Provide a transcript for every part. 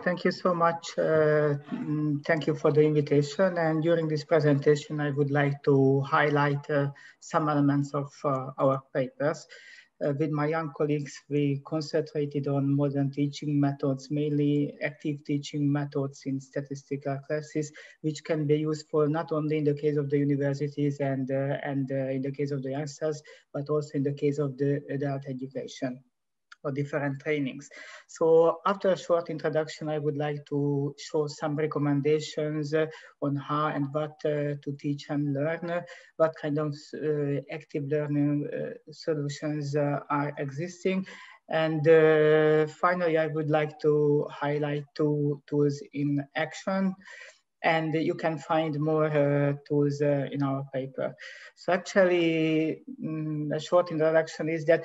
Thank you so much. Thank you for the invitation. And during this presentation, I would like to highlight some elements of our papers. With my young colleagues, we concentrated on modern teaching methods, mainly active teaching methods in statistical classes, which can be useful not only in the case of the universities and in the case of the youngsters, but also in the case of the adult education or different trainings. So after a short introduction, I would like to show some recommendations on how and what to teach and learn, what kind of active learning solutions are existing. And finally, I would like to highlight two tools in action. And you can find more tools in our paper. So actually, a short introduction is that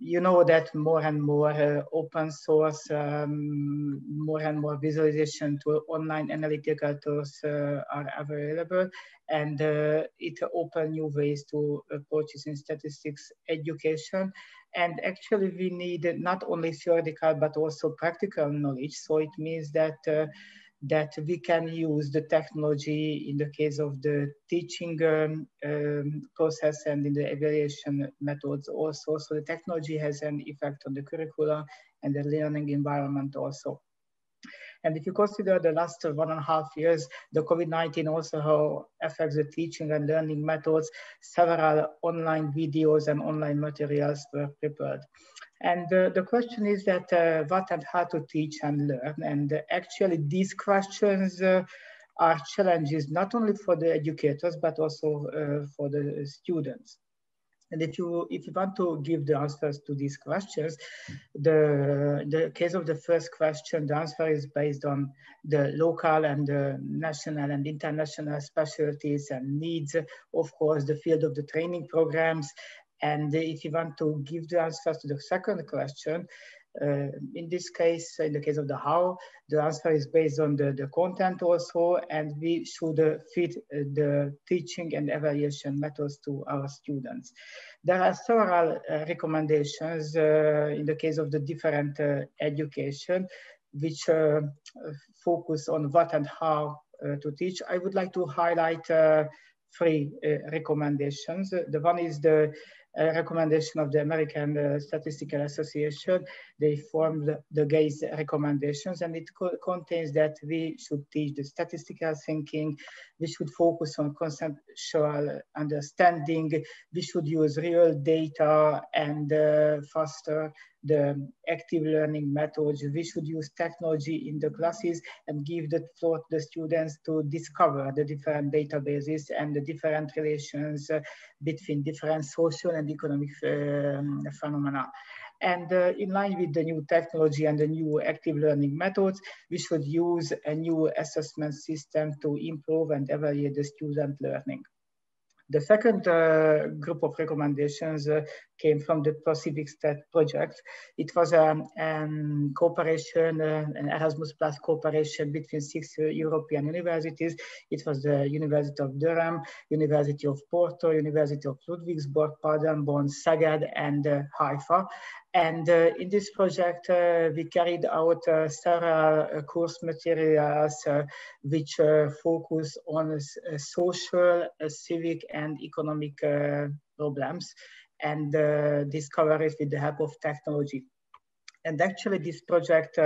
you know that more and more open source, more and more visualization to online analytical tools are available, and it opens new ways to approaches in statistics education. And actually, we need not only theoretical but also practical knowledge. So it means that that we can use the technology in the case of the teaching process and in the evaluation methods also. So the technology has an effect on the curricula and the learning environment also. And if you consider the last 1.5 years, the COVID-19 also affects the teaching and learning methods. Several online videos and online materials were prepared. And the question is that what and how to teach and learn. And actually these questions are challenges not only for the educators, but also for the students. And if you want to give the answers to these questions, the case of the first question, the answer is based on the local and the national and international specialties and needs, of course, the field of the training programs. And if you want to give the answers to the second question, in this case, in the case of the how, the answer is based on the content also, and we should fit the teaching and evaluation methods to our students. There are several recommendations in the case of the different education, which focus on what and how to teach. I would like to highlight 3 recommendations. The one is the recommendation of the American Statistical Association. They formed the Gaise recommendations, and it contains that we should teach the statistical thinking, we should focus on conceptual understanding, we should use real data and foster the active learning methods, we should use technology in the classes and give the floor to the students to discover the different databases and the different relations between different social and economic phenomena. And in line with the new technology and the new active learning methods, we should use a new assessment system to improve and evaluate the student learning. The second group of recommendations came from the ProCivic Stat project. It was a cooperation, an Erasmus Plus cooperation between 6 European universities. It was the University of Durham, University of Porto, University of Ludwigsburg, Paderborn, Szeged, and Haifa. And in this project, we carried out several course materials which focus on social, civic, and economic problems and discover it with the help of technology. And actually this project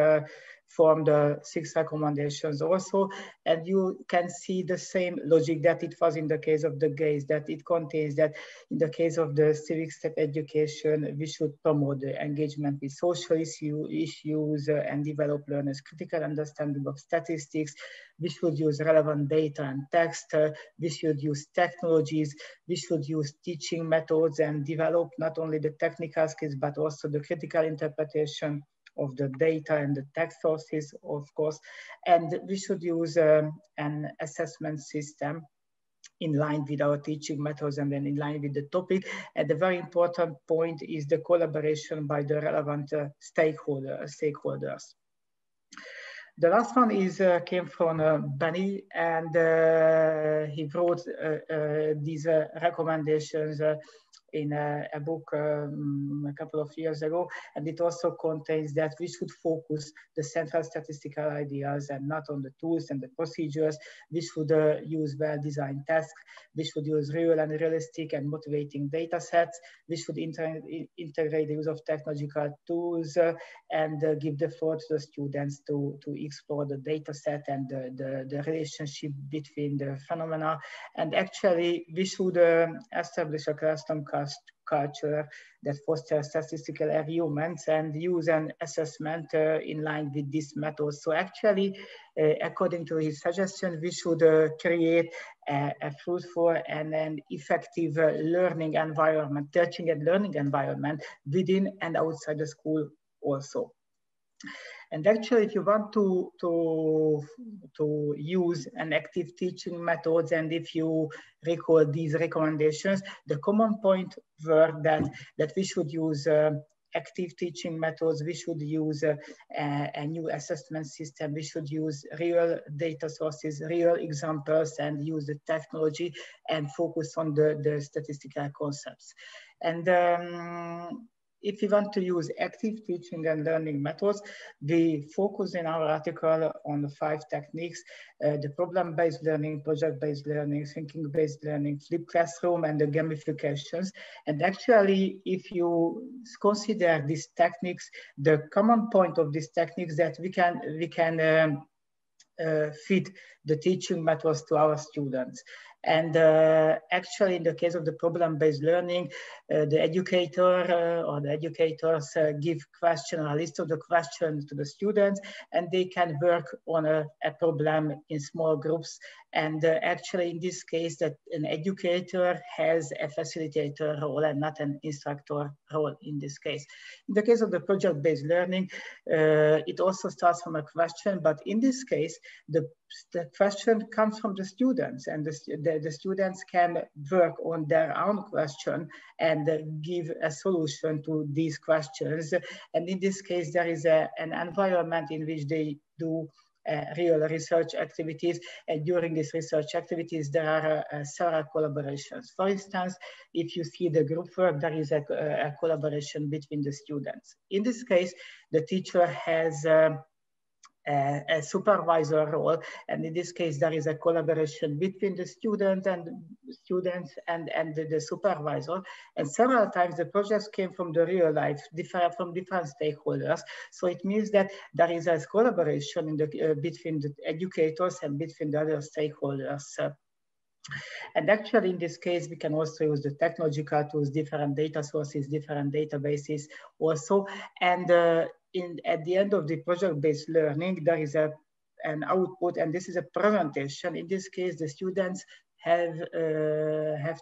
formed 6 recommendations also, and you can see the same logic that it was in the case of the Gaise, that it contains that in the case of the civic stat education, we should promote the engagement with social issues and develop learners' critical understanding of statistics. We should use relevant data and text. We should use technologies. We should use teaching methods and develop not only the technical skills, but also the critical interpretation of the data and the text sources, of course. And we should use an assessment system in line with our teaching methods and then in line with the topic. And the very important point is the collaboration by the relevant stakeholders. The last one is came from Ben-Zvi, and he wrote these recommendations in a book a couple of years ago, and it also contains that we should focus the central statistical ideas and not on the tools and the procedures. We should use well-designed tasks. We should use real and realistic and motivating data sets. We should integrate the use of technological tools and give the floor to the students to explore the data set and the relationship between the phenomena. And actually, we should establish a classroom culture that fosters statistical arguments and use an assessment in line with this method. So actually, according to his suggestion, we should create a fruitful and an effective learning environment, teaching and learning environment within and outside the school also. And actually, if you want to use an active teaching methods, and if you recall these recommendations, the common point were that we should use active teaching methods, we should use a new assessment system, we should use real data sources, real examples, and use the technology and focus on the statistical concepts. And if we want to use active teaching and learning methods, we focus in our article on the 5 techniques: the problem-based learning, project-based learning, thinking-based learning, flipped classroom, and the gamifications. And actually, if you consider these techniques, the common point of these techniques that we can fit the teaching methods to our students. And actually, in the case of the problem-based learning, the educator or the educators give a list of the questions to the students, and they can work on a problem in small groups. And actually, in this case, that an educator has a facilitator role and not an instructor role in this case. In the case of the project-based learning, it also starts from a question, but in this case, the question comes from the students, and the students can work on their own question and give a solution to these questions. And in this case, there is an environment in which they do real research activities, and during these research activities there are several collaborations. For instance, if you see the group work, there is a collaboration between the students. In this case, the teacher has a supervisor role, and in this case there is a collaboration between the students and the supervisor. And several times the projects came from the real life, from different stakeholders. So it means that there is a collaboration in between the educators and between the other stakeholders. And actually, in this case, we can also use the technological tools, different data sources, different databases also. And at the end of the project-based learning, there is an output, and this is a presentation. In this case, the students have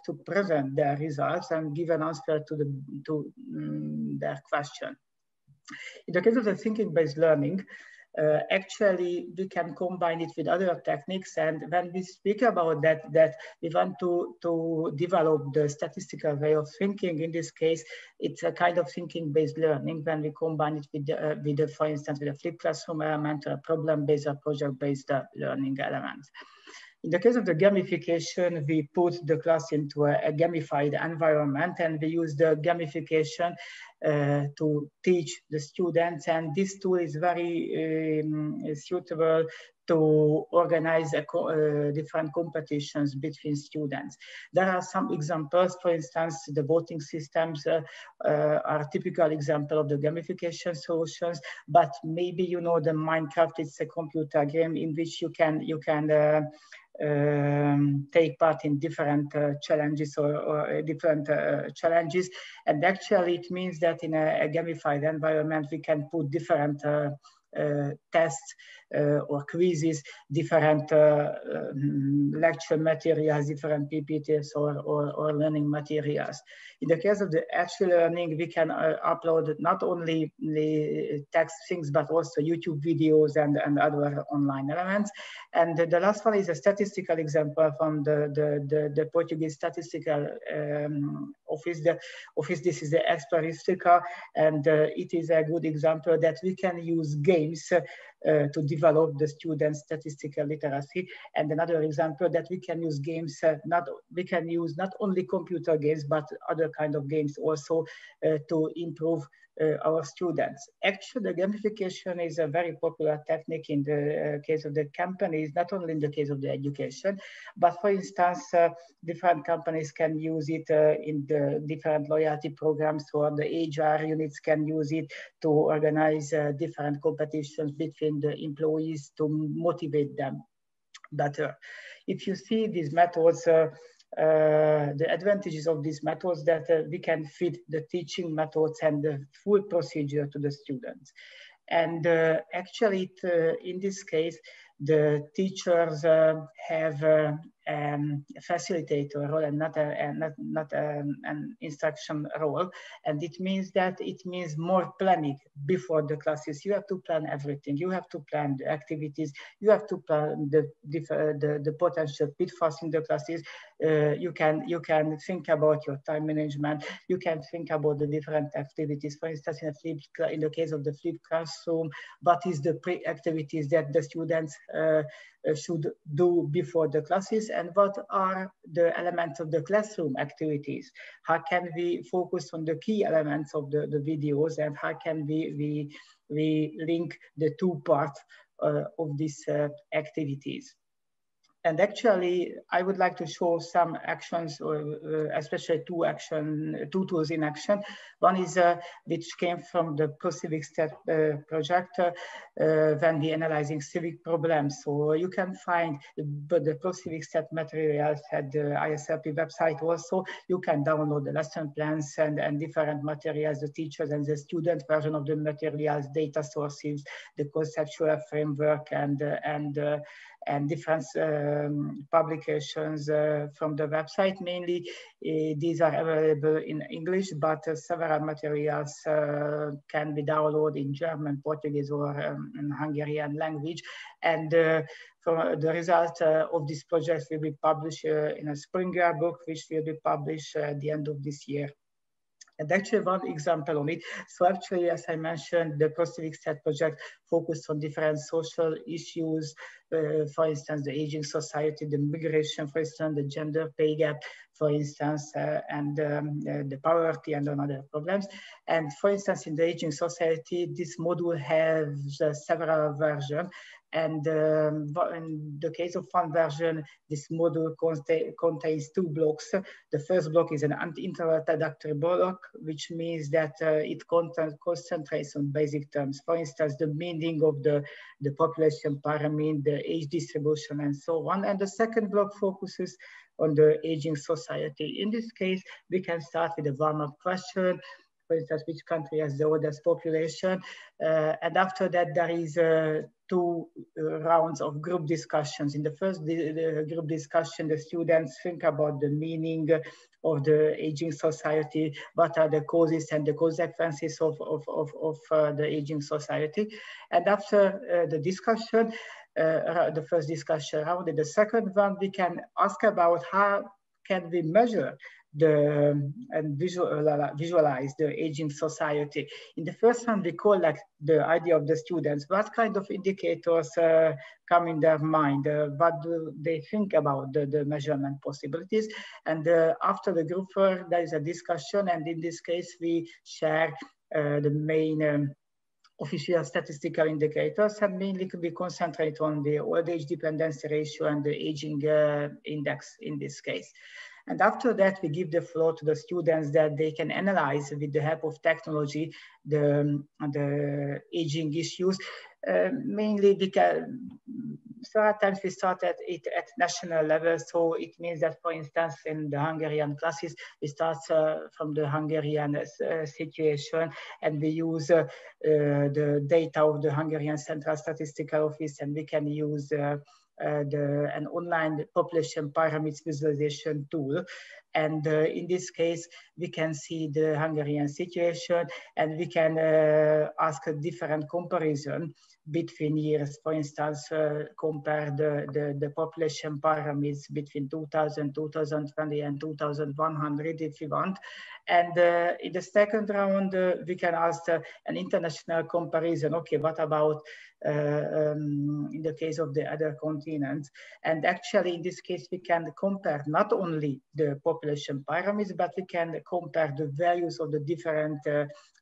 to present their results and give an answer to their question. In the case of the thinking-based learning, actually, we can combine it with other techniques. And when we speak about that we want to develop the statistical way of thinking, in this case, it's a kind of thinking-based learning when we combine it with for instance, with a flipped classroom element, or a problem-based or project-based learning element. In the case of the gamification, we put the class into a gamified environment, and we use the gamification to teach the students. And this tool is very suitable to organize different competitions between students. There are some examples. For instance, the voting systems are a typical example of the gamification solutions, but maybe you know the Minecraft. It's a computer game in which you can take part in different challenges or different challenges. And actually it means that in a gamified environment, we can put different tests or quizzes, different lecture materials, different PPTs or learning materials. In the case of the actual learning, we can upload not only the text things, but also YouTube videos and other online elements. And the last one is a statistical example from the Portuguese statistical office. This is the Experistica, and it is a good example that we can use games to develop the students' statistical literacy. And another example that we can use games, we can use not only computer games, but other kind of games also to improve our students. Actually, the gamification is a very popular technique in the case of the companies, not only in the case of the education, but for instance, different companies can use it in the different loyalty programs, or the HR units can use it to organize different competitions between the employees to motivate them better. If you see these methods, the advantages of these methods that we can fit the teaching methods and the full procedure to the students. And actually, in this case, the teachers have a facilitator role and not an instruction role. And it means more planning before the classes. You have to plan everything. You have to plan the activities. You have to plan the potential pitfalls in the classes. You can think about your time management. You can think about the different activities. For instance, in the case of the flipped classroom, what is the pre-activities that the students should do before the classes, and what are the elements of the classroom activities? How can we focus on the key elements of the videos, and how can we link the two parts of these activities? And actually, I would like to show some actions, especially two tools in action. One is which came from the ProCivic Stat project when we analyzing civic problems. So you can find the ProCivic Stat materials at the ISLP website. Also, you can download the lesson plans and different materials, the teachers and the student version of the materials, data sources, the conceptual framework, and different publications from the website. Mainly, these are available in English, but several materials can be downloaded in German, Portuguese, or in Hungarian language. And from the result of this project will be published in a Springer book, which will be published at the end of this year. And actually, one example on it. So actually, as I mentioned, the ProCivic Stat project focused on different social issues, for instance, the aging society, the migration, for instance, the gender pay gap, for instance, and the poverty and other problems. And for instance, in the aging society, this module has several versions. And in the case of one version, this module contains two blocks. The first block is an introductory block, which means that it concentrates on basic terms. For instance, the meaning of the population pyramid, the age distribution, and so on. And the second block focuses on the aging society. In this case, we can start with a warm-up question. For instance, which country has the oldest population? And after that, there is two rounds of group discussions. In the first group discussion, the students think about the meaning of the aging society, what are the causes and the consequences of the aging society. And after the discussion, the first discussion round, in the second one, we can ask about how can we measure and visualize the aging society. In the first one, we collect the idea of the students. What kind of indicators come in their mind? What do they think about the measurement possibilities? And after the group work, there is a discussion. And in this case, we share the main official statistical indicators, and mainly we concentrate on the old age dependency ratio and the aging index in this case. And after that, we give the floor to the students that they can analyze with the help of technology the aging issues. Mainly because sometimes we start it at national level. So it means that, for instance, in the Hungarian classes, we start from the Hungarian situation, and we use the data of the Hungarian Central Statistical Office, and we can use an online population pyramids visualization tool. And in this case, we can see the Hungarian situation, and we can ask a different comparison between years. For instance, compare the population pyramids between 2000, 2020, and 2100 if you want. And in the second round, we can ask an international comparison. Okay, what about in the case of the other continents? And actually, in this case, we can compare not only the population pyramids, but we can compare the values of the different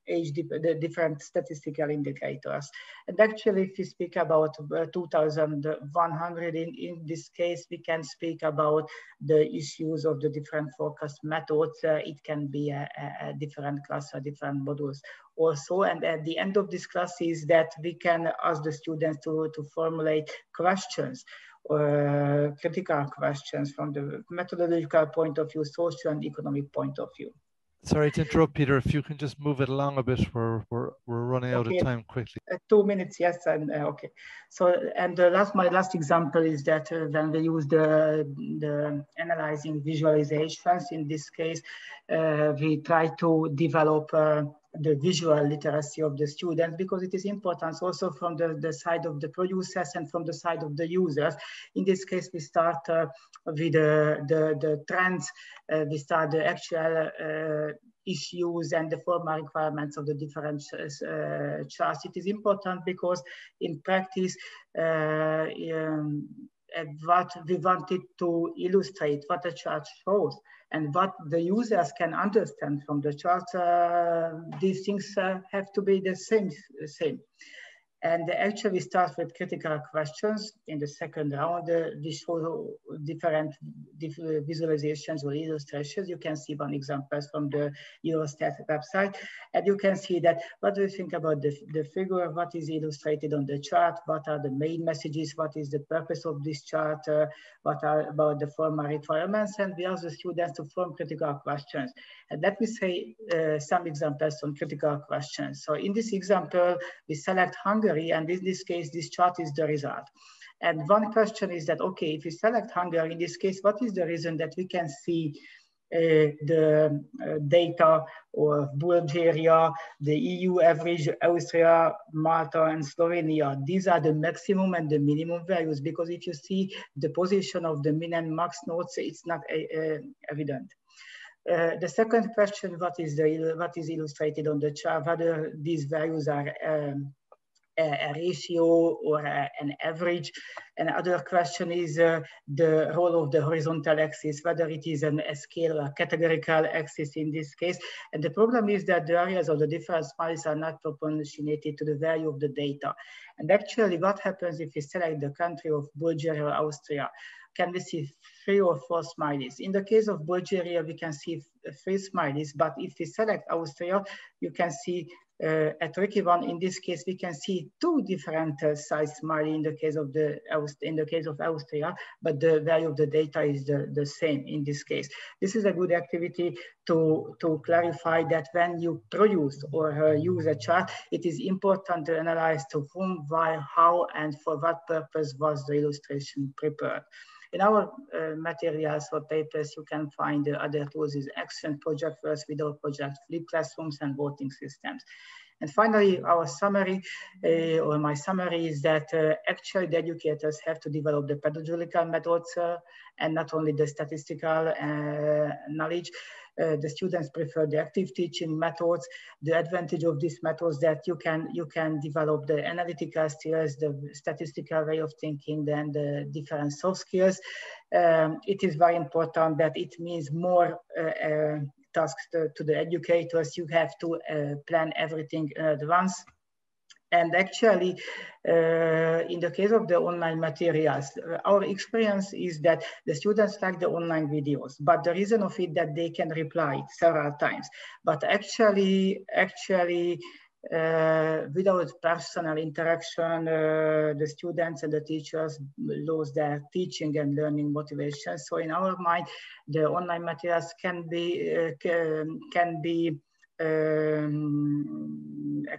the different statistical indicators. And actually, if we speak about 2100, in this case, we can speak about the issues of the different forecast methods. It can be a different class or different modules also. And at the end of this class is that we can ask the students to formulate questions, critical questions from the methodological point of view, social and economic point of view. Sorry to interrupt, Peter. If you can just move it along a bit, we're running out of time quickly. 2 minutes, yes, and okay. So, and my last example is that when we use the analyzing visualizations, in this case, we try to develop the visual literacy of the students, because it is important also from the side of the producers and from the side of the users. In this case, we start with the trends, we start the actual issues and the formal requirements of the different charts. It is important because in practice, what we wanted to illustrate, what the chart shows, and what the users can understand from the chart, these things have to be the same. And actually we start with critical questions. In the second round, we show different visualizations or illustrations. You can see one example from the Eurostat website. And you can see that, what do you think about the figure? What is illustrated on the chart? What are the main messages? What is the purpose of this chart? What are about the formal requirements? And we ask the students to form critical questions. And let me say some examples on critical questions. So in this example, we select Hungary, and in this case, this chart is the result. And one question is that, okay, if we select Hungary, in this case, what is the reason that we can see the data of Bulgaria, the EU average, Austria, Malta, and Slovenia? These are the maximum and the minimum values, because if you see the position of the min and max nodes, it's not evident. The second question, what is illustrated on the chart, whether these values are a ratio or an average. Another question is the role of the horizontal axis, whether it is a scale or categorical axis in this case. And the problem is that the areas of the different smileys are not proportionated to the value of the data. And actually what happens if we select the country of Bulgaria or Austria? Can we see 3 or 4 smileys? In the case of Bulgaria, we can see 3 smileys, but if we select Austria, you can see a tricky one. In this case, we can see 2 different size smiley in the case of Austria, but the value of the data is the same in this case. This is a good activity to clarify that when you produce or use a chart, it is important to analyze to whom, why, how, and for what purpose was the illustration prepared. In our materials or papers, you can find the other tools is Action, Project First, Video Project, Flip Classrooms, and voting systems. And finally, our summary, or my summary, is that actually the educators have to develop the pedagogical methods and not only the statistical knowledge. The students prefer the active teaching methods. The advantage of these methods that you can develop the analytical skills, the statistical way of thinking, then the different soft skills. It is very important that it means more tasks to the educators. You have to plan everything in advance. And actually, in the case of the online materials, our experience is that the students like the online videos, but the reason of it that they can reply several times. But actually, without personal interaction, the students and the teachers lose their teaching and learning motivation. So in our mind, the online materials can be a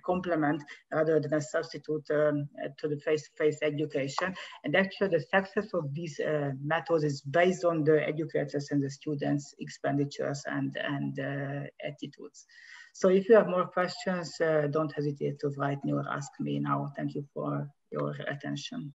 complement rather than a substitute to the face-to-face education. And actually the success of these methods is based on the educators and the students' expenditures and attitudes. So if you have more questions, don't hesitate to write me or ask me now. Thank you for your attention.